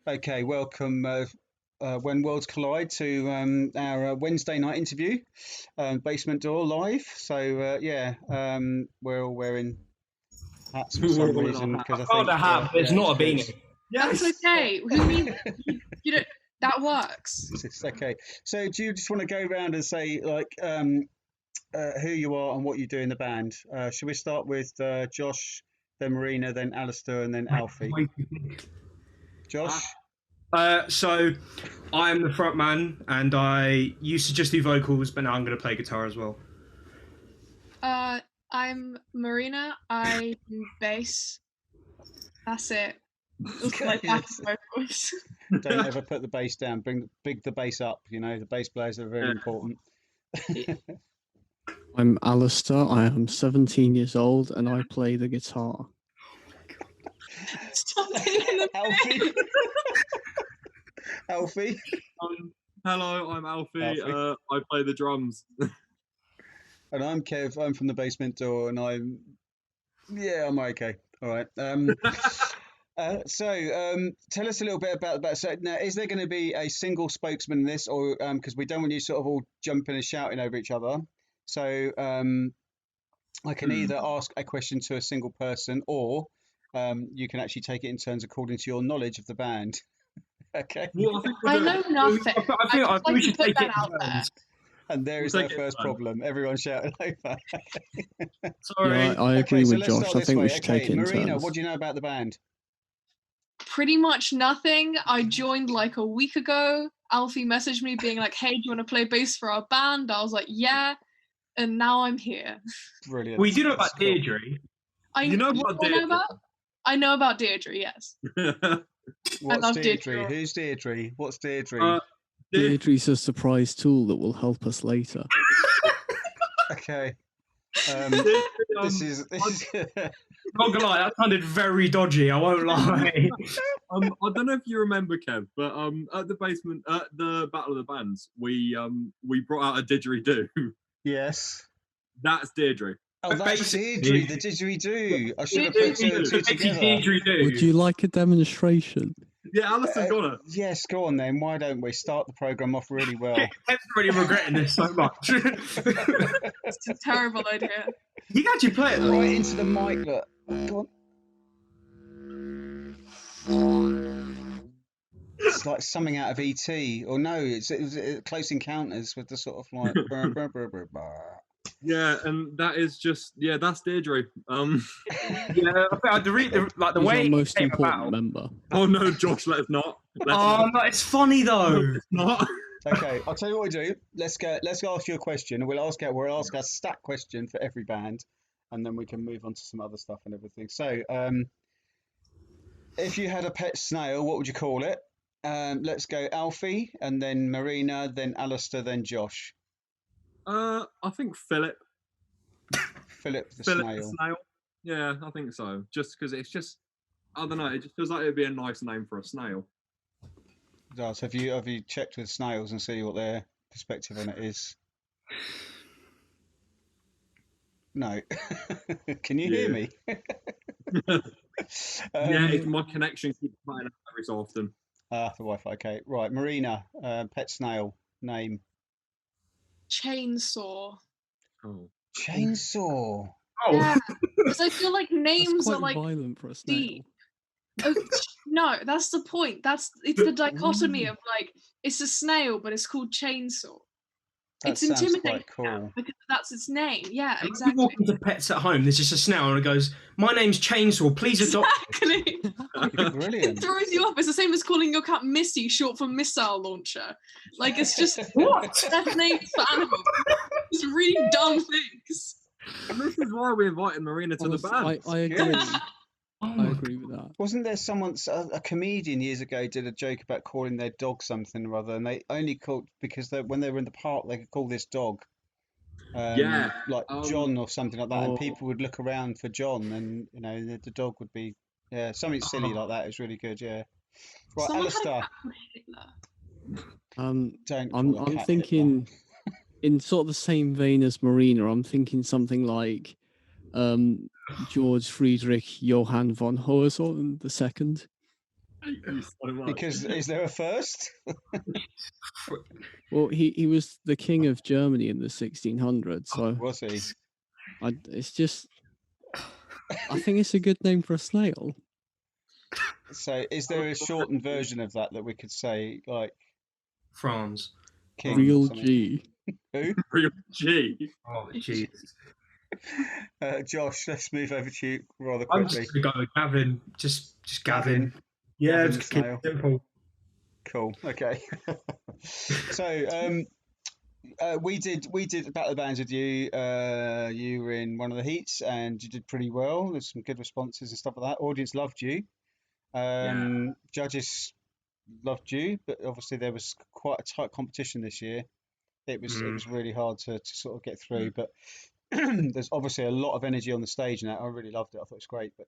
Okay, welcome When Worlds Collide to our Wednesday night interview, Basement Door live. We're all wearing hats for some reason because I found think a hat, but it's not a beanie. That's okay. Who means you know that works? It's okay. So, do you just want to go around and say who you are and what you do in the band? Should we start with Josh, then Marina, then Alistair, and then Alfie? Josh. So I'm the front man, and I used to just do vocals, but now I'm going to play guitar as well. I'm Marina. I do bass. That's it. It's like vocals. Don't ever put the bass down. Bring the bass up. You know, the bass players are very important. I'm Alistair. I am 17 years old, and I play the guitar. Stop taking the Alfie. Alfie. Hello, I'm Alfie. I play the drums. And I'm Kev. I'm from the Basement Door, and I'm okay. All right. Tell us a little bit about. So now, is there going to be a single spokesman in this, or because we don't want you sort of all jumping and shouting over each other? So I can either ask a question to a single person, or you can actually take it in turns according to your knowledge of the band. Okay. Well, I know nothing. I think we should take it out there. And there is our first problem. Everyone shouting over. Sorry. Yeah, I agree with let's Josh. start I this think way. we should take it in Marina, turns. what do you know about the band? Pretty much nothing. I joined like a week ago. Alfie messaged me being like, "Hey, do you want to play bass for our band?" I was like, "Yeah," and now I'm here. Brilliant. We do know about Deirdre. You know what Deirdre? I know about Deirdre. Yes. What's Deirdre? Who's Deirdre? What's Deirdre? Deirdre's a surprise tool that will help us later. Okay. This is. Not gonna lie, that sounded very dodgy. I won't lie. I don't know if you remember, Kev, but at the Battle of the Bands, we brought out a didgeridoo. Yes. That's Deirdre. Oh, that's Deirdre, the didgeridoo. I should have put two and two together. Would you like a demonstration? Yeah, Alistair got it. Yes, go on then. Why don't we start the programme off really well? Kev's already regretting this so much. It's a terrible idea. You can actually play it though. Right into the mic, look. Go on. It's like something out of E.T. Or no, it was Close Encounters with the sort of like... Yeah, and that is just that's Deirdre. Yeah, I the way our most came important about. member. Oh no, Josh, let's not. No, it's funny though. No, it's not. Okay, I'll tell you what we do. Let's ask you a question. We'll ask a stat question for every band, and then we can move on to some other stuff and everything. So, if you had a pet snail, what would you call it? Let's go Alfie, and then Marina, then Alistair, then Josh. I think Philip. Philip the snail. Yeah, I think so. Just because it's just, I don't know. It just feels like it'd be a nice name for a snail. So have you checked with snails and see what their perspective on it is? No. Can you hear me? My connection keeps cutting out every so often. The Wi-Fi. Okay, right. Marina, pet snail name. Chainsaw. Oh. Chainsaw. Oh. Yeah, because I feel like names That's are quite like violent for a snail. deep. Oh, no, that's the point. It's the dichotomy of like it's a snail, but it's called chainsaw. It's intimidating cool. because that's its name. Yeah, When exactly. you walk into pets at home, there's just a snail and it goes, "My name's Chainsaw, please adopt." Exactly. Brilliant. It throws you off. It's the same as calling your cat Missy, short for missile launcher. Like it's just What? That's names for animals. It's really dumb things. And this is why we invited Marina to the band. I agree. Oh I agree with that. Wasn't there a comedian years ago did a joke about calling their dog something or other, and they only called because when they were in the park they could call this dog John or something like that, and people would look around for John, and the dog would be something silly like that. It's really good. Yeah. Right, Alistair. I'm thinking in sort of the same vein as Marina. I'm thinking something like George Friedrich Johann von Hohenzollern II. You so much. Because is there a first? Well, he was the king of Germany in the 1600s, so Was he? it's just I think it's a good name for a snail. So is there a shortened version of that we could say, like France. King? Real something? G. Who? Real G. Oh, jeez. Josh, let's move over to you rather I'm quickly. just gonna go with Gavin. Just Gavin. Gavin. Yeah, Gavin just the keep snail. it simple. Cool. Okay. So we did Battle of the Bands with you. You were in one of the heats and you did pretty well. There's some good responses and stuff like that. Audience loved you. Judges loved you, but obviously there was quite a tight competition this year. It was really hard to sort of get through, but there's obviously a lot of energy on the stage now. I really loved it. I thought it was great. But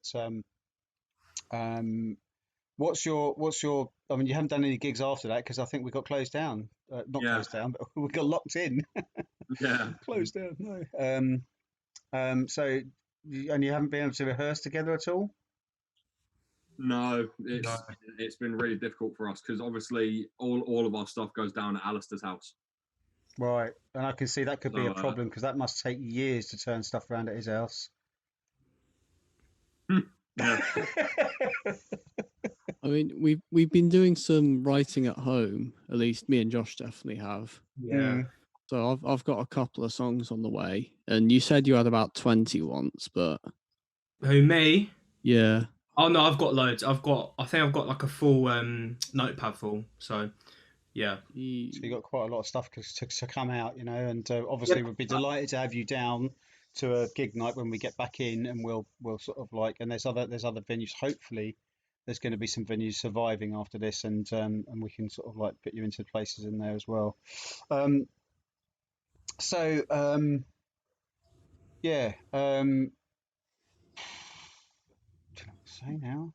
what's your? I mean, you haven't done any gigs after that because I think we got closed down. Not Yeah. closed down, but we got locked in. Yeah. Closed down. No. So and you haven't been able to rehearse together at all. No, it's been really difficult for us because obviously all of our stuff goes down at Alistair's house. Right, and I can see that could be a So, problem because that must take years to turn stuff around at his house. Yeah. I mean, we've been doing some writing at home. At least me and Josh definitely have. Yeah. So I've got a couple of songs on the way. And you said you had about 20 once, but Who, me? yeah. Oh no, I've got loads. I think I've got like a full notepad full. So yeah. So you got quite a lot of stuff to come out, you know, and obviously we'd be delighted to have you down to a gig night when we get back in, and we'll sort of like, and there's other venues. Hopefully, there's going to be some venues surviving after this, and we can sort of like put you into places in there as well. So yeah. Say now.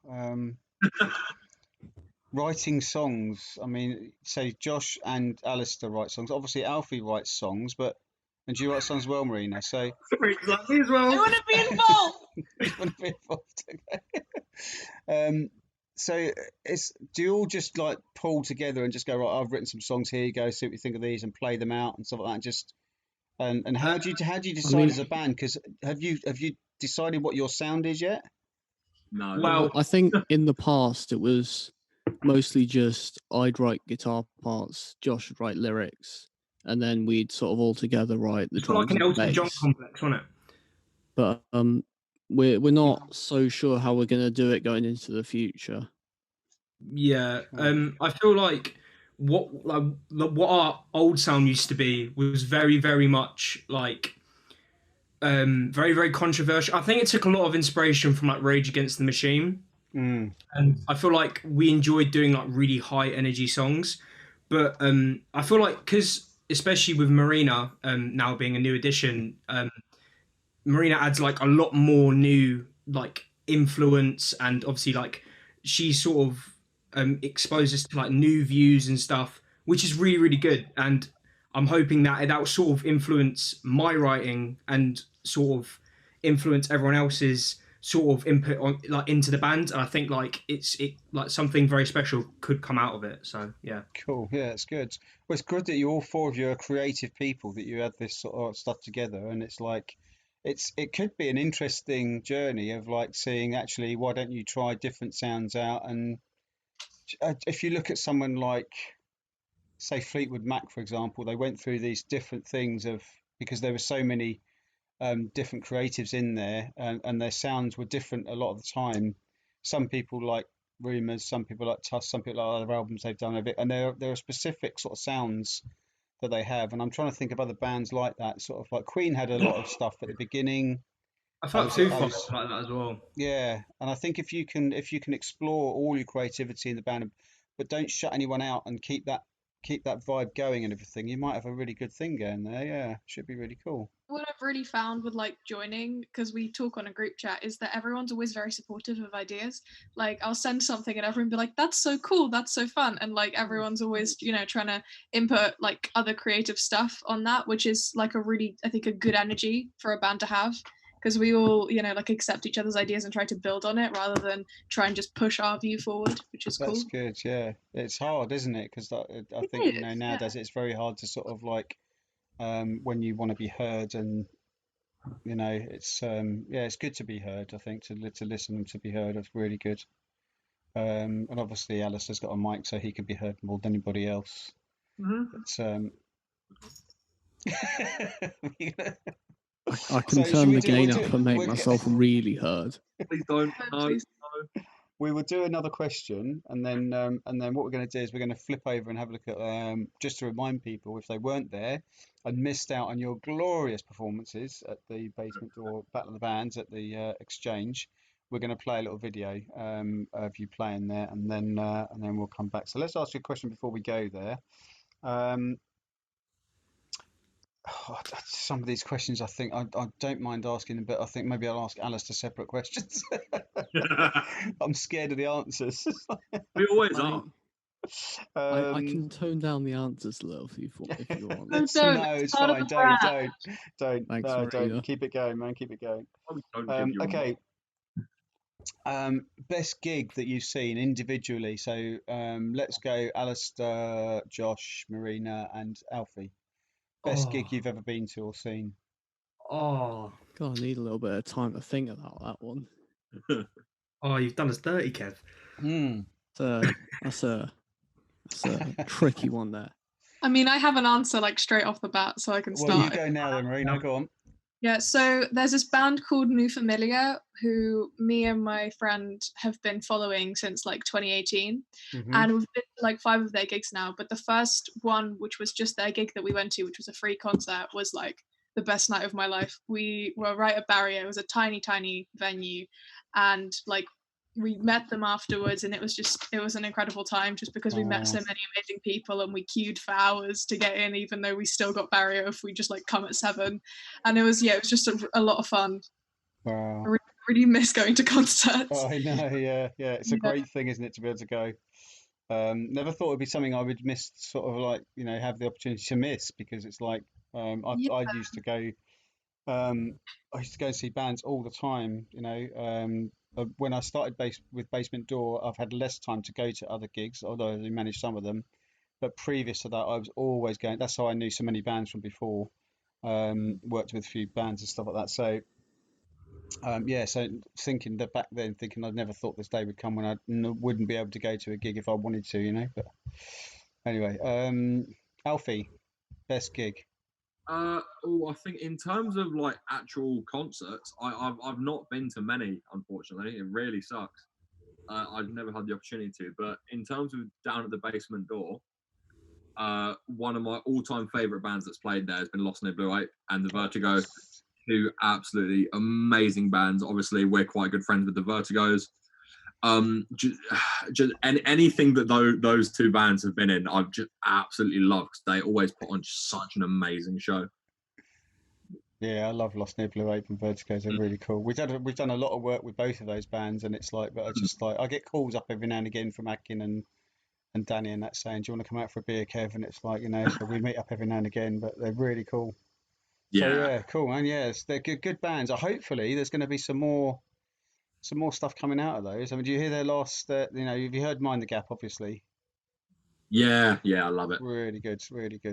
Writing songs. I mean, say Josh and Alistair write songs. Obviously, Alfie writes songs, and do you write songs as well, Marina? So Exactly as well. I want to be involved. you want to be involved. Okay. So do you all just like pull together and just go, right, I've written some songs, here you go, see what you think of these, and play them out and stuff like that, and just and how do you decide as a band? Because have you decided what your sound is yet? No. Well, I think in the past it was mostly just I'd write guitar parts, Josh would write lyrics, and then we'd sort of all together write the it's got like drums an and Elton John bass. complex, wasn't it? But we're not so sure how we're gonna do it going into the future. Yeah. I feel like what our old sound used to be was very, very much like very, very controversial. I think it took a lot of inspiration from like Rage Against the Machine. And I feel like we enjoyed doing like really high energy songs, but I feel like because especially with Marina now being a new addition, Marina adds like a lot more new like influence, and obviously like she sort of exposes to like new views and stuff, which is really, really good. And I'm hoping that will sort of influence my writing and sort of influence everyone else's sort of input on like into the band. And I think like it like something very special could come out of it. So yeah. Cool. Yeah, it's good. Well, it's good that you all four of you are creative people, that you had this sort of stuff together, and it's like it could be an interesting journey of like seeing actually why don't you try different sounds out. And if you look at someone like say Fleetwood Mac, for example, they went through these different things of because there were so many different creatives in there, and their sounds were different a lot of the time. Some people like Rumours, some people like Tusk, some people like other albums they've done a bit, and there are specific sort of sounds that they have. And I'm trying to think of other bands like that. Sort of like Queen had a lot of stuff at the beginning. I felt Foo Fighters like that as well. Yeah, and I think if you can explore all your creativity in the band, but don't shut anyone out and keep that vibe going and everything, you might have a really good thing going there. Yeah, should be really cool. What I've really found with like joining, because we talk on a group chat, is that everyone's always very supportive of ideas. Like I'll send something and everyone will be like, that's so cool, that's so fun. And like everyone's always, trying to input like other creative stuff on that, which is like a really, I think, a good energy for a band to have. because we all, you know, like accept each other's ideas and try to build on it rather than try and just push our view forward, which is cool. That's good. Yeah, it's hard, isn't it? Because I It think, you know, is, nowadays it's very hard to sort of like when you want to be heard, and you know, it's yeah, it's good to be heard. I think to listen and to be heard is really good. And obviously Alistair's got a mic, so he can be heard more than anybody else. It's I can So should turn we the do? gain We'll up do. and make We'll myself really heard. Please don't. Yeah. No. Please. we will do another question, and then what we're going to do is we're going to flip over and have a look at just to remind people if they weren't there and missed out on your glorious performances at the Basement Door Battle of the Bands at the Exchange. We're going to play a little video of you playing there, and then we'll come back. So let's ask you a question before we go there. Some of these questions, I think I don't mind asking them, but I think maybe I'll ask Alistair separate questions. I'm scared of the answers. We always I, are. I can tone down the answers a little if you want. No, don't. No, it's part of fine. the brand. Don't. Thanks, No, don't. Marina. Keep it going, man. Keep it going. Probably don't give you a Okay. Best gig that you've seen individually. So let's go Alistair, Josh, Marina, and Alfie. Best gig you've ever been to or seen. Oh, God, I need a little bit of time to think about that one. oh, you've done us dirty, Kev. That's a tricky one there. I mean, I have an answer like straight off the bat, so I can start. Well, you go now then, Marina. Go on. Yeah, so there's this band called New Familiar who me and my friend have been following since like 2018. And we've been to like 5 of their gigs now. But the first one, which was just their gig that we went to, which was a free concert, was like the best night of my life. We were right at Barrier. It was a tiny, tiny venue. And like we met them afterwards, and it was an incredible time just because we met so many amazing people, and we queued for hours to get in, even though we still got barrier if we just like come at 7. And it was just a lot of fun. Wow. I really miss going to concerts. Oh, I know, yeah. It's a great thing, isn't it, to be able to go. Never thought it'd be something I would miss, sort of like, you know, have the opportunity to miss, because it's like I used to go and see bands all the time, you know. When I started with Basement Door, I've had less time to go to other gigs, although I managed some of them. But previous to that, I was always going. That's how I knew so many bands from before. Worked with a few bands and stuff like that. So so thinking that back then, thinking I'd never thought this day would come when I wouldn't be able to go to a gig if I wanted to, you know. But anyway, Alfie, best gig. I think in terms of like actual concerts, I've not been to many, unfortunately. It really sucks. I've never had the opportunity to. But in terms of down at the Basement Door, one of my all-time favourite bands that's played there has been Lost in the Blue Ape and the Vertigo. 2 absolutely amazing bands. Obviously, we're quite good friends with the Vertigos. And anything that those 2 bands have been in, I've just absolutely loved, because they always put on such an amazing show. Yeah, I love Lost Near Blue Ape and Vertigo. They're really cool. We've done a lot of work with both of those bands, and it's like, but I just like, I get calls up every now and again from Akin and Danny and that saying, "Do you want to come out for a beer, Kev?" And it's like, you know, so we meet up every now and again, but they're really cool. So yeah, cool, man. Yes, they're good bands. Hopefully, there's going to be some more stuff coming out of those. I mean, do you hear their last? You know, have you heard Mind the Gap? Obviously. Yeah, I love it. Really good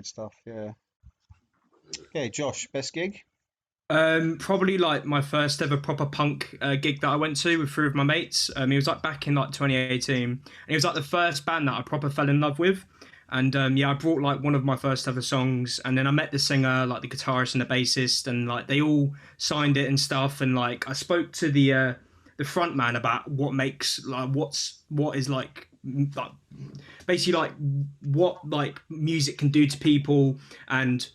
stuff. Yeah. Okay, Josh, best gig? Probably like my first ever proper punk gig that I went to with 3 of my mates. It was like back in like 2018, and it was like the first band that I proper fell in love with. And I brought like one of my first ever songs, and then I met the singer, like the guitarist and the bassist, and like they all signed it and stuff. And like I spoke to the front man about what makes like what is like basically like what like music can do to people, and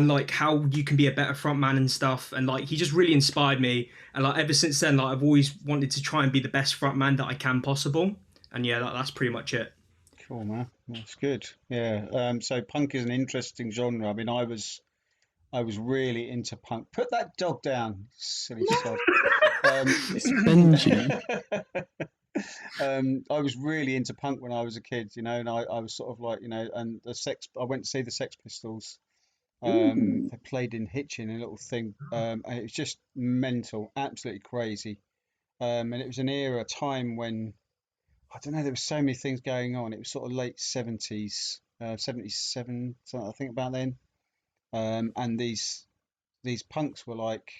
like how you can be a better front man and stuff. And like he just really inspired me, and like ever since then, like I've always wanted to try and be the best front man that I can possible. And yeah, that's pretty much it. Cool, man. That's good. Yeah. So punk is an interesting genre. I mean, I was really into punk. Put that dog down, silly sod. It's Benji. I was really into punk when I was a kid, you know, and I was sort of like, you know, and I went to see the Sex Pistols They played in Hitchin, a little thing, and it was just mental, absolutely crazy. And it was an era, a time when I don't know, there were so many things going on. It was sort of late 70s, 77, something I think about then. And these punks were like,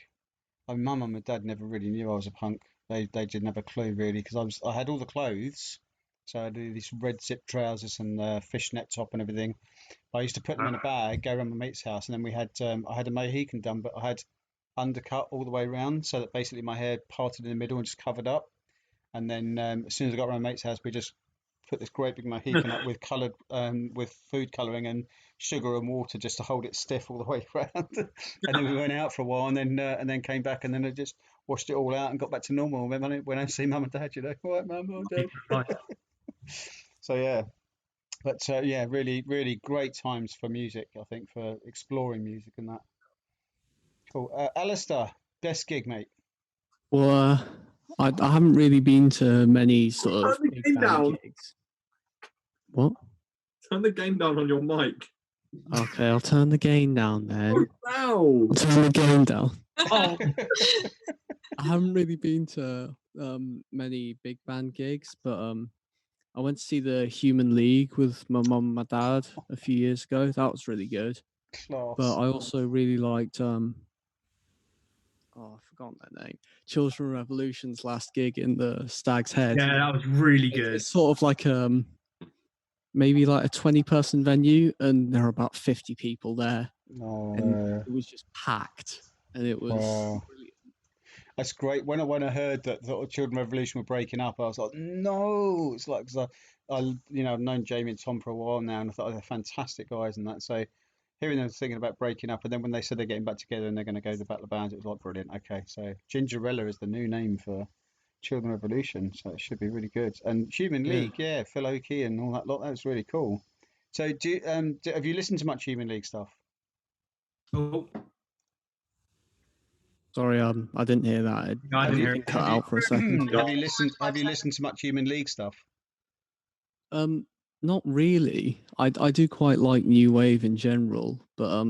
my mum and my dad never really knew I was a punk. They didn't have a clue really because I had all the clothes, so I had these red zip trousers and fishnet top and everything. I used to put them in a bag, go around my mate's house, and then we had I had a Mohican done, but I had undercut all the way around so that basically my hair parted in the middle and just covered up. And then as soon as I got around my mate's house, we just put this great big Mohican up with coloured with food colouring and sugar and water just to hold it stiff all the way around. And then we went out for a while and then came back and then I just washed it all out and got back to normal. When I see mum and dad, all right, mum, all dad. So yeah. But yeah, really, really great times for music, I think, for exploring music and that. Cool. Alistair, best gig, mate. Well, I haven't really been to many sort of Turn the big game band down. gigs. What? Turn the game down on your mic. Okay, I'll turn the gain down then. Wow. I'll turn the gain down. Oh, I haven't really been to many big band gigs, but I went to see the Human League with my mum and my dad a few years ago. That was really good. Class. But I also really liked I've forgotten their name. Children Revolution's last gig in the Stag's Head. yeah, that was really good. It's sort of like maybe like a 20-person venue, and there are about 50 people there. And it was just packed, and it was brilliant. That's great. When I heard that the Children Revolution were breaking up, I was like, no. It's like because I've known Jamie and Tom for a while now, and I thought they're fantastic guys and that. So hearing them thinking about breaking up, and then when they said they're getting back together and they're going to go to the Battle of Bands, it was like brilliant. Okay, so Gingerella is the new name for Children Revolution, so it should be really good. And Human League, yeah, Phil Oakey and all that lot. That was really cool. So have you listened to much Human League stuff? Oh, Sorry, I didn't hear that. No, I didn't hear Everything it. cut out for a second. Have you listened to much Human League stuff? Not really. I do quite like new wave in general, but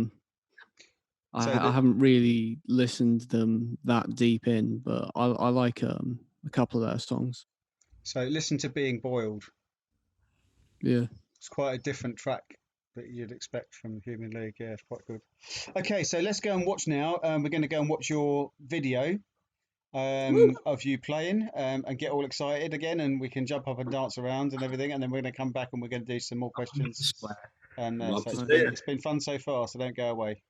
I haven't really listened to them that deep in. But I like a couple of their songs. So listen to Being Boiled. Yeah. It's quite a different track that you'd expect from Human League. Yeah, it's quite good. Okay, so let's go and watch now. We're going to go and watch your video of you playing and get all excited again, and we can jump up and dance around and everything, and then we're going to come back and we're going to do some more questions. And so it's been fun so far, so don't go away.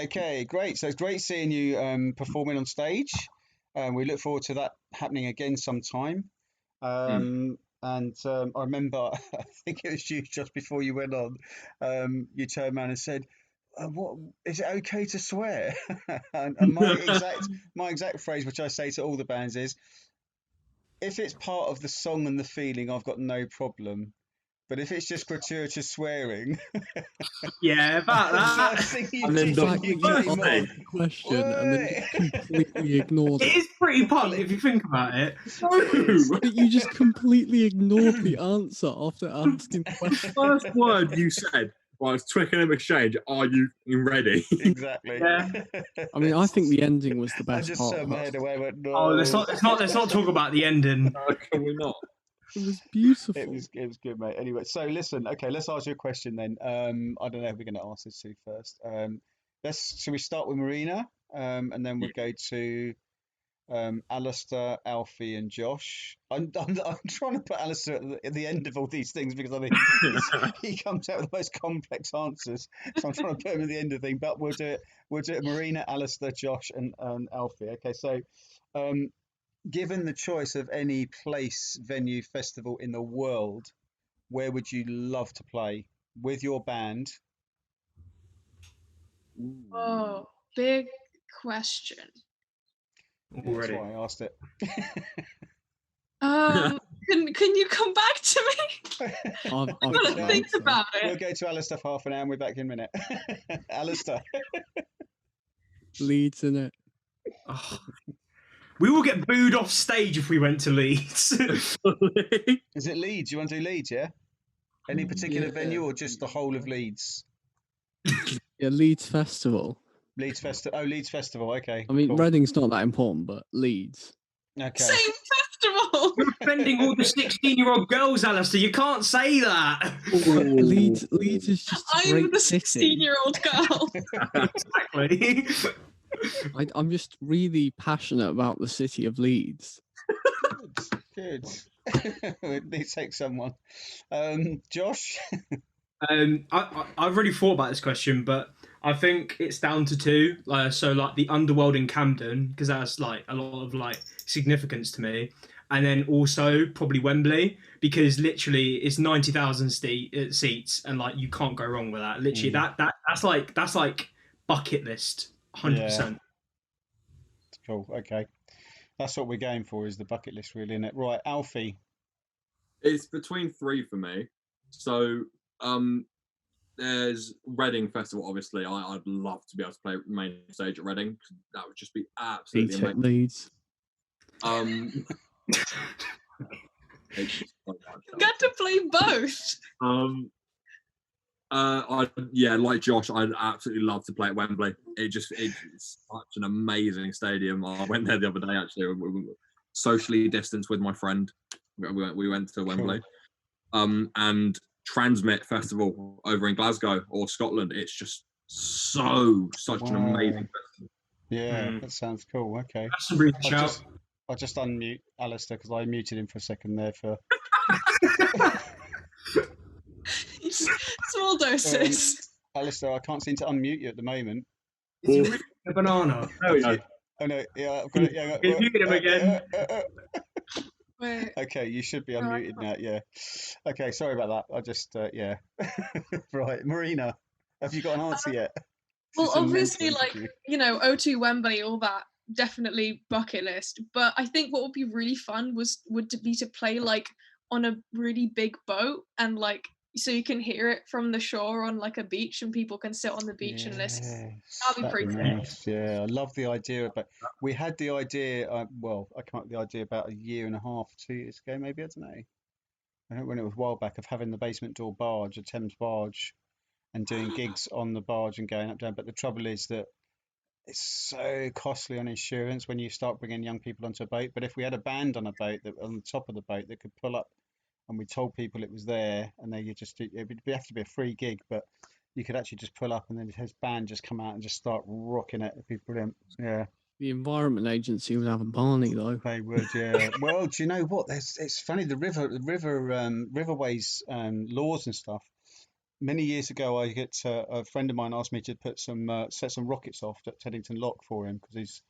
Okay, great. So it's great seeing you performing on stage. We look forward to that happening again sometime. And I remember, I think it was you just before you went on, you turned around and said, "What is it okay to swear?" and my exact phrase, which I say to all the bands, is, "If it's part of the song and the feeling, I've got no problem. But if it's just gratuitous swearing, Yeah, about the that. first thing you And then do, the you first came thing- on." The question and then just completely ignored It it. is pretty punk if you think about it. No! But you just completely ignored the answer after asking the question. First word you said was Twickenham Exchange. Are you ready? Exactly. Yeah. I mean, I think the ending was the I best just part. turned my head away and went, "No." Oh, let's not talk about the ending. Can we not? It was beautiful. It was good, mate. Anyway, so listen, okay, let's ask you a question then. I don't know who we're going to ask this to first. Shall we start with Marina, and then we'll go to Alistair, Alfie, and Josh. I'm trying to put Alistair at the end of all these things because I think he comes out with the most complex answers. So I'm trying to put him at the end of the thing. But we'll do it. Marina, Alistair, Josh, and Alfie. Okay, so. Given the choice of any place, venue, festival in the world, where would you love to play with your band? Oh, big question. That's why I asked it. Can you come back to me? I've I've got to think about We'll it. go to Alistair for half an hour and we're back in a minute. Alistair. Leeds in it. Oh. We will get booed off stage if we went to Leeds. Is it Leeds? You want to do Leeds, yeah? Any particular venue or just the whole of Leeds? Yeah, Leeds Festival. Leeds Festival. Oh, Leeds Festival. Okay. I mean, cool. Reading's not that important, but Leeds. Okay. Same festival. You're offending all the 16-year-old girls, Alistair. You can't say that. Leeds is just a I'm great the city. 16-year-old girl. Exactly. I'm just really passionate about the city of Leeds. Good. They take someone. Josh? I've already thought about this question, but I think it's down to two. So like the Underworld in Camden, because that's like a lot of like significance to me, and then also probably Wembley, because literally it's 90,000 seats, and like you can't go wrong with that. Literally, that's like bucket list, 100%. Cool. Okay. That's what we're going for, is the bucket list, really, isn't it? Right, Alfie. It's between three for me. So there's Reading Festival, obviously. I'd love to be able to play main stage at Reading. That would just be absolutely Beat it, amazing. Leeds. You got to play both. Like Josh, I'd absolutely love to play at Wembley. It's such an amazing stadium. I went there the other day, actually. We were socially distanced with my friend. We went to Wembley. And Transmit Festival over in Glasgow or Scotland. It's just such an amazing festival. Yeah, that sounds cool. Okay. That's a really shout. I'll just unmute Alistair because I muted him for a second there for Small doses. Alistair, I can't seem to unmute you at the moment. Is he really a banana? There we go. Oh no, yeah, I've got it. Yeah, He's muted him again. Wait. Okay, you should be No, I unmuted now. Yeah. Okay, sorry about that. I just yeah. Right, Marina, have you got an answer yet? Well, This is a obviously, mental like, interview. O2 Wembley, all that, definitely bucket list. But I think what would be really fun would be to play like on a really big boat, and like so you can hear it from the shore on like a beach, and people can sit on the beach and listen. That'd be pretty cool. Nice. Yeah, I love the idea. But we had the idea. Well, I came up with the idea about a year and a half, 2 years ago, maybe. I don't know. I don't know when it was a while back, of having the basement door barge, a Thames barge, and doing gigs on the barge and going up down. But the trouble is that it's so costly on insurance when you start bringing young people onto a boat. But if we had a band on a boat that on the top of the boat that could pull up, and we told people it was there, and they just it would have to be a free gig, but you could actually just pull up and then his band just come out and just start rocking it. It'd be brilliant. Yeah. The Environment Agency would have a Barney though. They would, yeah. Well, do you know what? It's funny, the riverways laws and stuff. many years ago, a friend of mine asked me to put set some rockets off at Teddington Lock for him because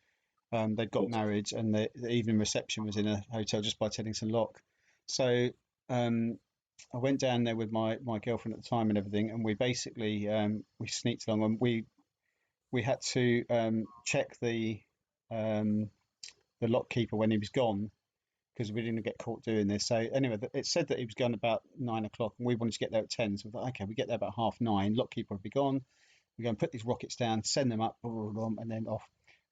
they'd got married and the evening reception was in a hotel just by Teddington Lock. So I went down there with my girlfriend at the time and everything, and we basically we sneaked along and we had to check the lock keeper when he was gone because we didn't get caught doing this. So anyway, it said that he was gone about 9 o'clock, and we wanted to get there at 10. So we thought, okay, we get there about 9:30. Lock keeper will be gone. We go and put these rockets down, send them up, and then off.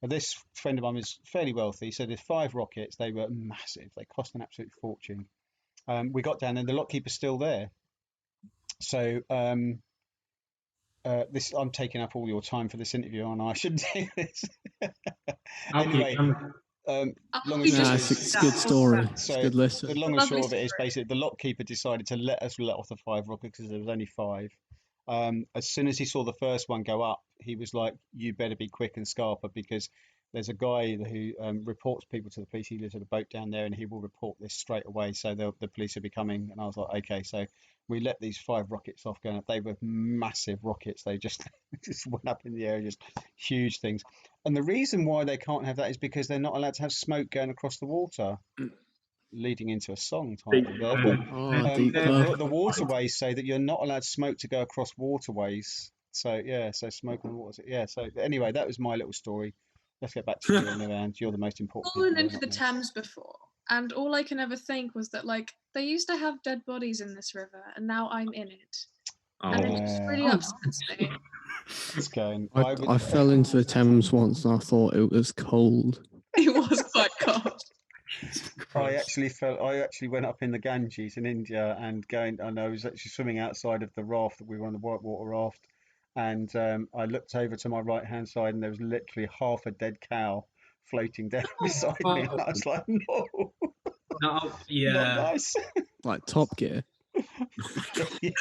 But this friend of mine was fairly wealthy, so there's 5 rockets. They were massive. They cost an absolute fortune. We got down, and the lock keeper's still there. So this I'm taking up all your time for this interview, and I shouldn't do this. Anyway. Long and short it's a good story. So it's good listen. the long and short of it is basically the lock keeper decided to let off the 5 rockets because there was only 5. As soon as he saw the first one go up, he was like, "You better be quick and scarper because there's a guy who reports people to the police. He lives at a boat down there, and he will report this straight away. So the police will be coming." And I was like, "Okay." So we let these 5 rockets off going up. They were massive rockets. They just went up in the air, just huge things. And the reason why they can't have that is because they're not allowed to have smoke going across the water. Leading into a song title there. But, the waterways say that you're not allowed smoke to go across waterways. So yeah, so smoke on the water. Yeah. So anyway, that was my little story. Let's get back to you, and you're the most important. I've fallen into the Thames before, and all I can ever think was that like they used to have dead bodies in this river, and now I'm in it. And it just really upsets me. It's going. I fell into the Thames once and I thought it was cold. It was quite cold. I actually went up in the Ganges in India and I was actually swimming outside of the raft that we were on, the whitewater raft, and I looked over to my right hand side and there was literally half a dead cow floating down beside me. And I was like, no, yeah, not nice. Like Top Gear. Yeah.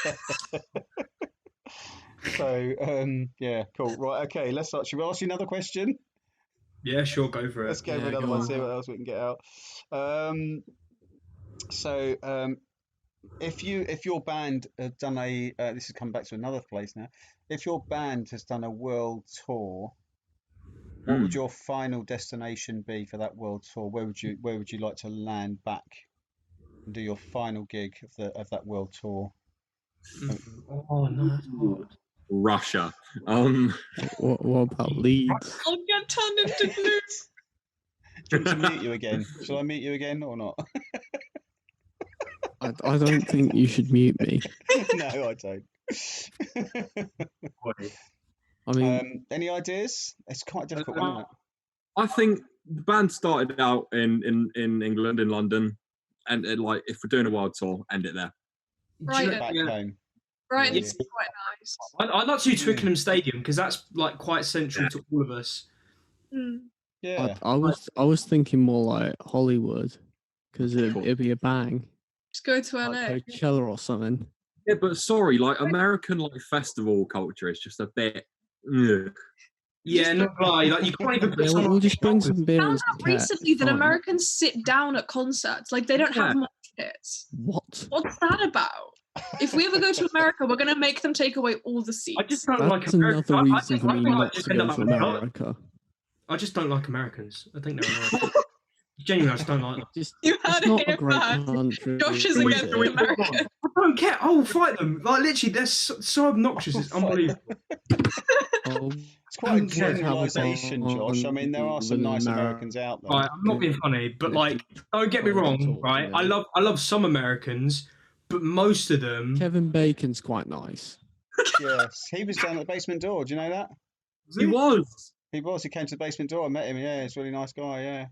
So yeah, cool. Right, okay, let's start. Should we ask you another question? Yeah, sure, go for it. Let's go for another one, see what else we can get out. If your band had done this is coming back to another place now. If your band has done a world tour, what would your final destination be for that world tour? Where would you like to land back and do your final gig of that world tour? Oh no. Russia. What about Leeds? I'll get turned into glue. Do you want me to meet you again? Shall I meet you again or not? I don't think you should mute me. No, I don't. I mean, any ideas? It's quite difficult, isn't it? I think the band started out in England, in London, and like if we're doing a world tour, end it there. Right, Back home. right, Yeah. it's quite nice. I'd like to do Twickenham Stadium because that's like quite central to all of us. Yeah. I was thinking more like Hollywood because it'd be a bang. Just go to LA. Like Coachella or something. Yeah, but sorry, like American like festival culture is just a bit. Ugh. Yeah, not lie. Like you can't even put We'll just bring some beer I and found some out recently cats, that fine. Americans sit down at concerts. Like they don't have much pits. What? What's that about? If we ever go to America, we're gonna make them take away all the seats. I just don't like That's Americans. another I reason think for me I not just to end go up to like America. I just don't like Americans. I think they're annoying. Genuinely, I just don't like them. You heard It's not it a great first. country. Josh is is against it? America. I don't care. Oh, fight them! Like literally, they're so obnoxious. It's unbelievable. Oh, It's quite a we have a generalisation, Josh. I mean, there are some nice America. Americans out there. Right, I'm not being funny, but like, don't get me wrong. Right, I love some Americans, but most of them. Kevin Bacon's quite nice. Yes, he was down at the basement door. Do you know that? He was. He was. He came to the basement door. I met him. Yeah, he's a really nice guy. Yeah,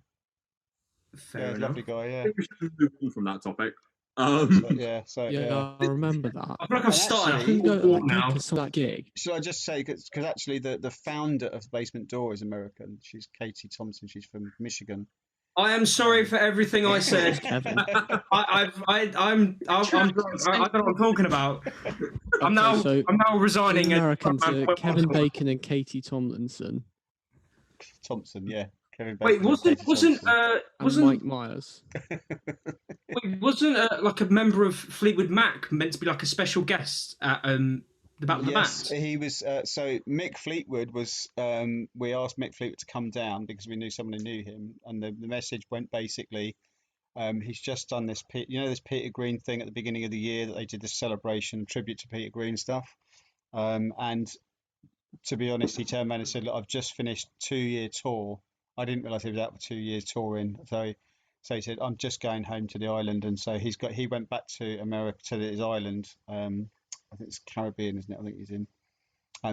Fair enough. lovely guy. Yeah. I think we should move on from that topic. So yeah. Yeah, I remember that. I feel like I've And started. actually- I couldn't go now. to that gig. Should I just say because actually the founder of the basement door is American. She's Katie Thompson. She's from Michigan. I am sorry for everything I said. Kevin. I'm drunk. I don't know what I'm talking about. I'm now resigning. The and- Americans are Kevin Bacon and Katie Tomlinson Thompson, yeah. Kevin Wait, Bacon and Katie Thompson. and Mike Myers. wasn't like a member of Fleetwood Mac meant to be like a special guest at The Battle of the Yes, Bands. he was. So Mick Fleetwood was. We asked Mick Fleetwood to come down because we knew someone who knew him, and the message went basically. He's just done this, this Peter Green thing at the beginning of the year that they did this celebration tribute to Peter Green stuff. And to be honest, he turned around and said, "Look, I've just finished 2-year tour. I didn't realise he was out for 2 years touring. So he said, I'm just going home to the island." And so he went back to America, to his island. I think it's Caribbean, isn't it? I think he's in.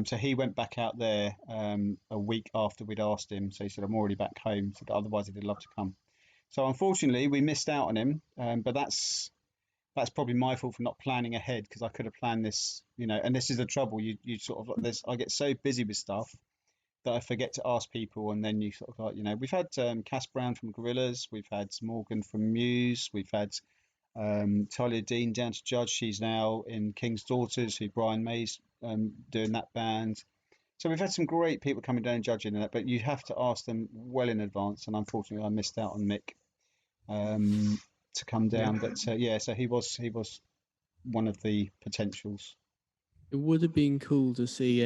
So he went back out there a week after we'd asked him. So he said, "I'm already back home. So otherwise, he'd love to come." So unfortunately, we missed out on him. But that's probably my fault for not planning ahead, because I could have planned this, And this is the trouble. You sort of like this. I get so busy with stuff that I forget to ask people, and then you sort of like, we've had Cass Brown from Gorillaz, we've had Morgan from Muse, we've had Talia Dean down to judge. She's now in King's Daughters, who Brian May's doing that band. So we've had some great people coming down and judging that, but you have to ask them well in advance. And unfortunately, I missed out on Mick to come down. But so he was one of the potentials. It would have been cool to see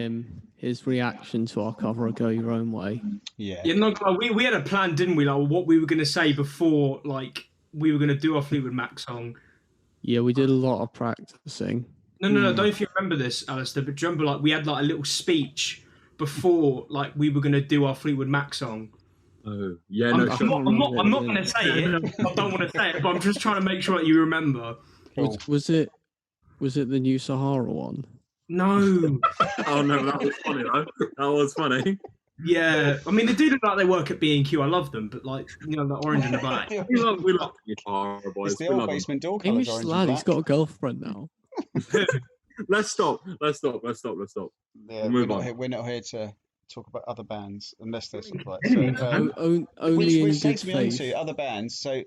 his reaction to our cover of Go Your Own Way. Yeah. We had a plan, didn't we? Like what we were going to say before, like we were going to do our Fleetwood Mac song. Yeah, we did a lot of practicing. No. Don't know if you remember this, Alistair, but do you remember, like, we had like a little speech before, like, we were going to do our Fleetwood Mac song. Oh, yeah, I'm not going to say it. I don't want to say it, but I'm just trying to make sure that you remember. Cool. Was it the New Sahara one? No. Oh no, that was funny though. That was funny. Yeah, I mean, they do look like they work at B&Q. I love them, but like, the orange and the black. we love guitar boys. It's the old basement door colours. Hamish lad, he's got a girlfriend now. Let's stop. Yeah, we're not here to talk about other bands unless there's sort of like. Only in which good takes me on faith. to other bands. So,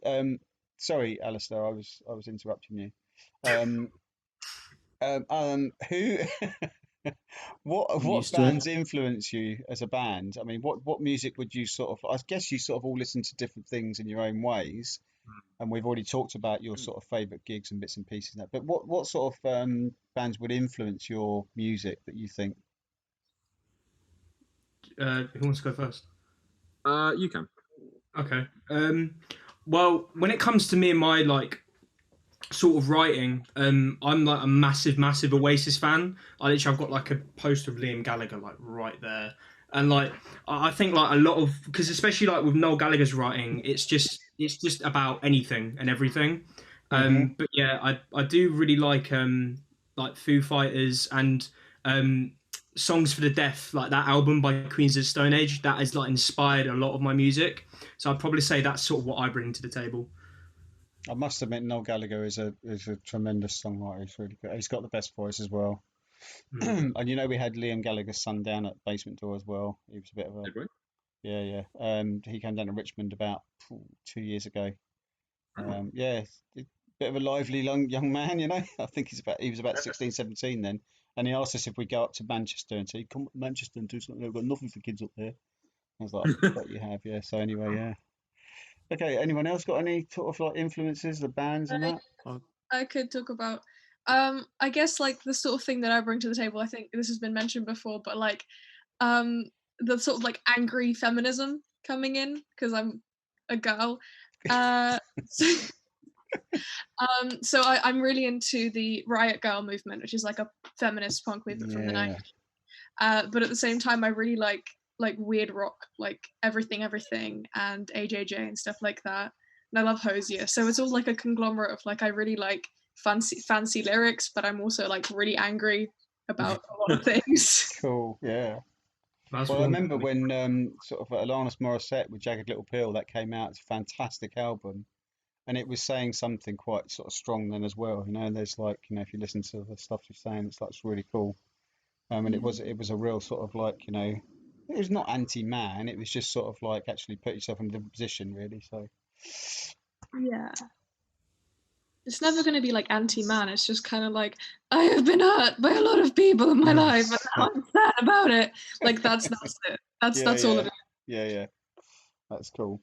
sorry, Alistair, I was interrupting you. Who, what bands influence you as a band? I mean, what music would you sort of? I guess you sort of all listen to different things in your own ways, and we've already talked about your sort of favourite gigs and bits and pieces. And that, but what sort of bands would influence your music that you think? Who wants to go first? You can. Okay. Well, when it comes to me and my like sort of writing, I'm like a massive Oasis fan. I've got like a poster of Liam Gallagher like right there, and like I think like a lot of, because especially like with Noel Gallagher's writing, it's just about anything and everything. But yeah, I do really like Foo Fighters and Songs for the Deaf, like that album by Queens of the Stone Age, that has like inspired a lot of my music. So I'd probably say that's sort of what I bring to the table. I must admit, Noel Gallagher is a tremendous songwriter. He's really good. He's got the best voice as well. And we had Liam Gallagher's son down at Basement Door as well. He was a bit of a yeah. He came down to Richmond about 2 years ago. Bit of a lively young man, I think he was about 16, 17 then. And he asked us if we go up to Manchester and say, "Come to Manchester and do something. We've got nothing for kids up there." I was like, "I bet you have, yeah." So anyway, yeah. Okay, anyone else got any sort of like influences, the bands and that? I could talk about, I guess like the sort of thing that I bring to the table. I think this has been mentioned before, but like, the sort of like angry feminism coming in because I'm a girl. So I'm really into the Riot Girl movement, which is like a feminist punk movement from the 90s. But at the same time, I really like weird rock, like Everything and AJJ and stuff like that. And I love Hosier. So it's all like a conglomerate of like, I really like fancy lyrics, but I'm also like really angry about a lot of things. Cool, yeah. That's I remember when sort of Alanis Morissette with Jagged Little Pill that came out. It's a fantastic album. And it was saying something quite sort of strong then as well, and there's like, if you listen to the stuff she's saying, it's really cool. And it was a real sort of like, it was not anti-man, it was just sort of like actually put yourself in a different position really, so. Yeah. It's never going to be like anti-man, it's just kind of like, I have been hurt by a lot of people in my life, and now I'm sad about it. Like that's it. That's all it is. Yeah. That's cool.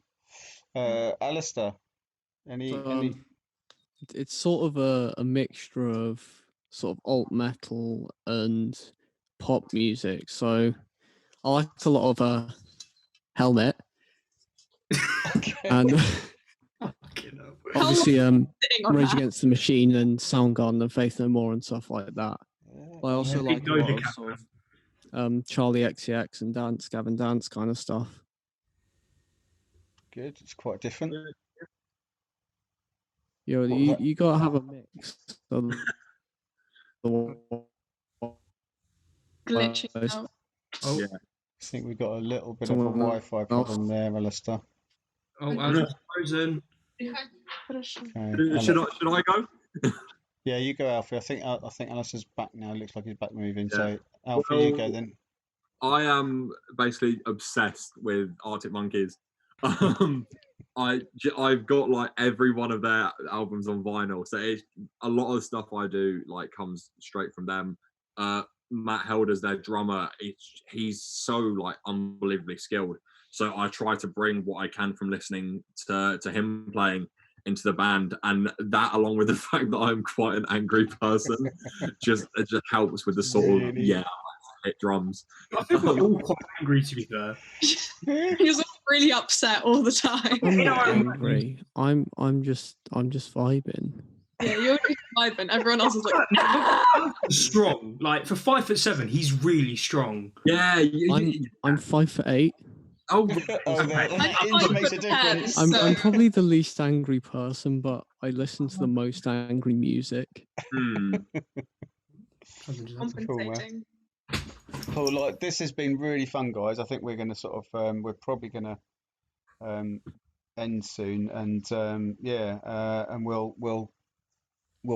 Alistair? Any? It's sort of a mixture of sort of alt metal and pop music. So I liked a lot of Helmet Okay. and obviously Sitting on Rage that. Against the Machine and Soundgarden and Faith No More and stuff like that. I also Yeah. like a lot of sort of Charlie XCX and Dance Gavin Dance kind of stuff. Good. It's quite different. You gotta have a mix. Glitching out. Oh, Yeah. I think we've got a little bit of a Someone Wi-Fi else. problem there, Alistair. oh, Al's frozen. Okay. Should I go? Yeah, you go, Alfie. I think Alistair's back now. It looks like he's back moving. Yeah. So, Alfie, you go then. I am basically obsessed with Arctic Monkeys. I've got like every one of their albums on vinyl, so a lot of the stuff I do like comes straight from them. Matt Helder's their drummer. He's so like unbelievably skilled. So I try to bring what I can from listening to him playing into the band, and that, along with the fact that I'm quite an angry person, it just helps with the sort of hit drums. I think we're all quite angry, to be fair. He's really upset all the time. I'm not angry. I'm just vibing. Yeah, you're just vibing. Everyone else is like Strong. Like for 5'7", he's really strong. Yeah, I'm 5'8". Oh, that inch makes a difference. I'm probably the least angry person, but I listen to the most angry music. compensating. Cool. Like, this has been really fun, guys. I think we're going to sort of we're probably going to end soon, and and we'll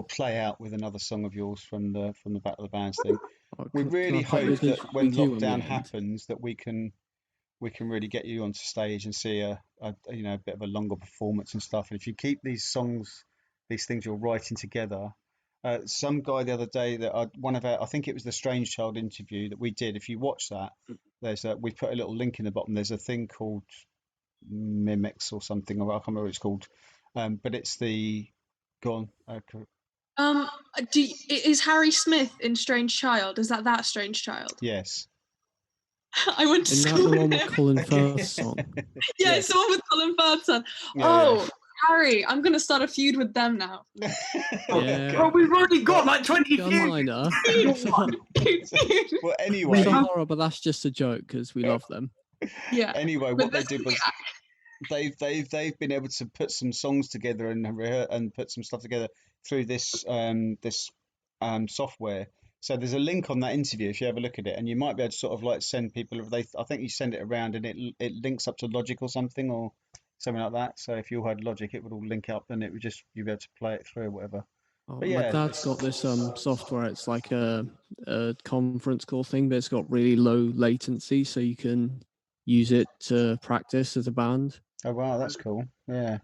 play out with another song of yours from the Battle of the Bands thing. We really hope that when lockdown happens, that we can really get you onto stage and see a bit of a longer performance and stuff. And if you keep these songs, these things you're writing together. Some guy the other day that I think it was the Strange Child interview that we did. If you watch that, we put a little link in the bottom. There's a thing called Mimics or something, or I can't remember what it's called. But it's the go on. Is Harry Smith in Strange Child? Is that Strange Child? Yes. I went to Isn't school that the one with with him. Colin Firth's song? Yeah, it's the one with Colin Firth's son. Yeah. Harry, I'm going to start a feud with them now. Yeah. Well, we've already got like 20 views. Minor. Well, anyway, Sorry, but that's just a joke because we love them. Yeah. Anyway, what they did was they've been able to put some songs together and put some stuff together through this software. So there's a link on that interview if you have a look at it, and you might be able to sort of like send people. I think you send it around and it links up to Logic or something or something like that. So if you had Logic, it would all link up and it would just you'd be able to play it through or whatever. Oh, But yeah, my dad's got this software. It's like a conference call thing, but it's got really low latency, so you can use it to practice as a band. Oh wow, that's cool. Yeah,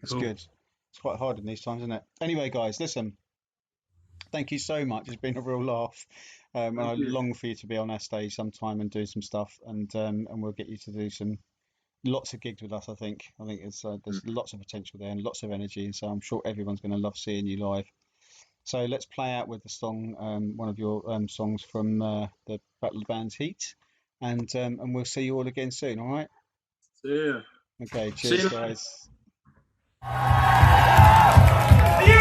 that's Cool. good. It's quite hard in these times, isn't it? Anyway, guys, listen. Thank you so much. It's been a real laugh. And I long for you to be on our stage sometime and do some stuff, and we'll get you to do lots of gigs with us. I think it's there's lots of potential there and lots of energy, so I'm sure everyone's going to love seeing you live. So let's play out with the song, one of your songs from the Battle of the Bands Heat, and we'll see you all again soon. All right? See ya. Okay. See Cheers, you. guys. Are you